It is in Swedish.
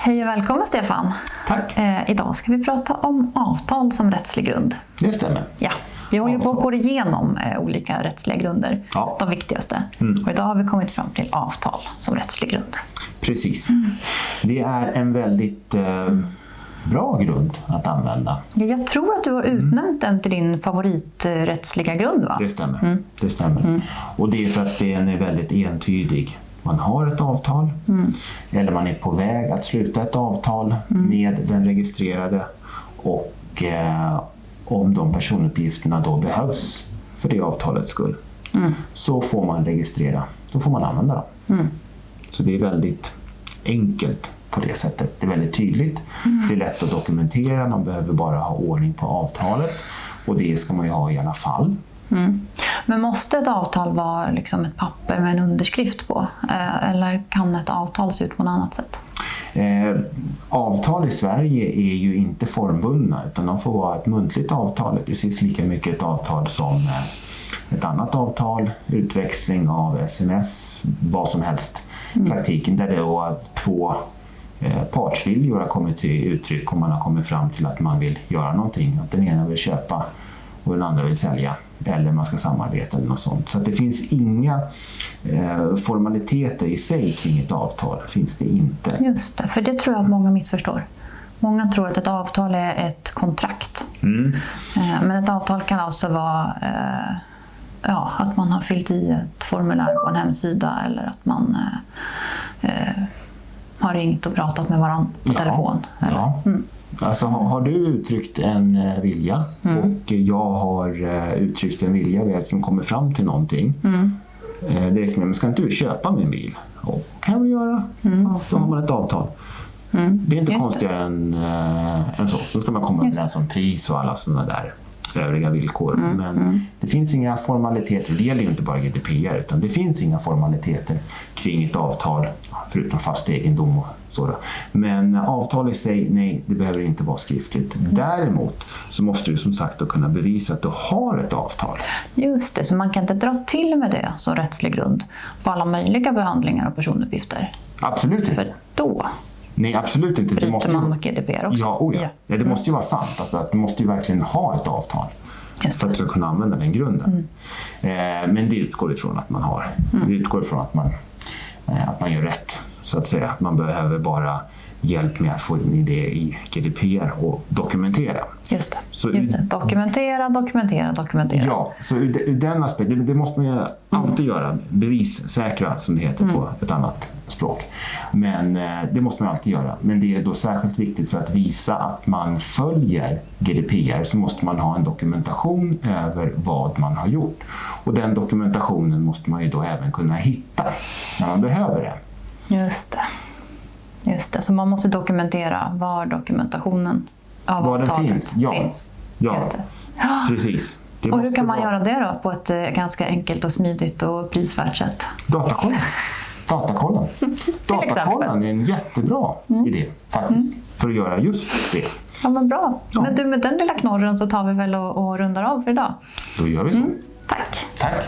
Hej och välkommen Stefan. Tack. Idag ska vi prata om avtal som rättslig grund. Det stämmer. Ja, vi håller på att gå igenom olika rättsliga grunder, de viktigaste. Och idag har vi kommit fram till avtal som rättslig grund. Precis. Det är en väldigt bra grund att använda. Jag tror att du har utnämnt den till din favoriträttsliga grund, va? Det stämmer. Det stämmer. Och det är för att den är väldigt entydig. Man har ett avtal eller man är på väg att sluta ett avtal med den registrerade och om de personuppgifterna då behövs för det avtalets skull så får man registrera, då får man använda dem. Så det är väldigt enkelt på det sättet. Det är väldigt tydligt, det är lätt att dokumentera, man behöver bara ha ordning på avtalet och det ska man ju ha i alla fall. Men måste ett avtal vara liksom ett papper med en underskrift på? Eller kan ett avtal se ut på något annat sätt? Avtal i Sverige är ju inte formbundna utan de får vara ett muntligt avtal, precis lika mycket ett avtal som ett annat avtal, utväxling av sms, vad som helst. Praktiken där det då två partsviljor har kommit till uttryck och man har kommit fram till att man vill göra någonting, att den ena vill köpa och den andra vill sälja eller man ska samarbeta eller något sånt. Så att det finns inga formaliteter i sig kring ett avtal, finns det inte. Just det, för det tror jag att många missförstår. Många tror att ett avtal är ett kontrakt. Men ett avtal kan alltså vara att man har fyllt i ett formulär på en hemsida eller att man har ringt och pratat med varandra på telefon. Eller? Ja. Alltså har du uttryckt en vilja och jag har uttryckt en vilja, vi har liksom kommit fram till någonting. Det räcker med, men ska inte du köpa min bil? Och kan vi göra? Ja, då har man ett avtal. Det är inte konstigare än så. Så ska man komma överens om pris och alla sådana där övriga villkor. Men det finns inga formaliteter, det gäller ju inte bara GDPR utan det finns inga formaliteter kring ett avtal förutom fast egendom och sådär. Men avtal i sig, nej, det behöver inte vara skriftligt. Däremot så måste du som sagt då kunna bevisa att du har ett avtal. Just det, så man kan inte dra till med det som rättslig grund på alla möjliga behandlingar och personuppgifter. Absolut inte. För då nej, absolut inte. bryter det måste man mot GDPR också. Ja. Det måste ju vara sant. Alltså, att du måste ju verkligen ha ett avtal för att du ska kunna använda den grunden. Men det utgår ifrån att man har. Det utgår ifrån att man gör rätt. Så att säga. Man behöver bara hjälp med att få in det i GDPR och dokumentera. Just det. Dokumentera. Ja, så ur den aspekten, det måste man ju alltid göra. Bevissäkra som det heter på ett annat språk. Men det måste man alltid göra. Men det är då särskilt viktigt för att visa att man följer GDPR så måste man ha en dokumentation över vad man har gjort. Och den dokumentationen måste man ju då även kunna hitta när man behöver det. Just det, så man måste dokumentera var dokumentationen av avtalet finns. Ja, just det. Precis. Och hur kan man göra det då på ett ganska enkelt och smidigt och prisvärt sätt? Datakollen. Datakollen är en jättebra idé faktiskt för att göra just det. Ja, men bra. Ja. Men du, med den lilla knorren så tar vi väl och rundar av för idag. Då gör vi så. Tack. Tack.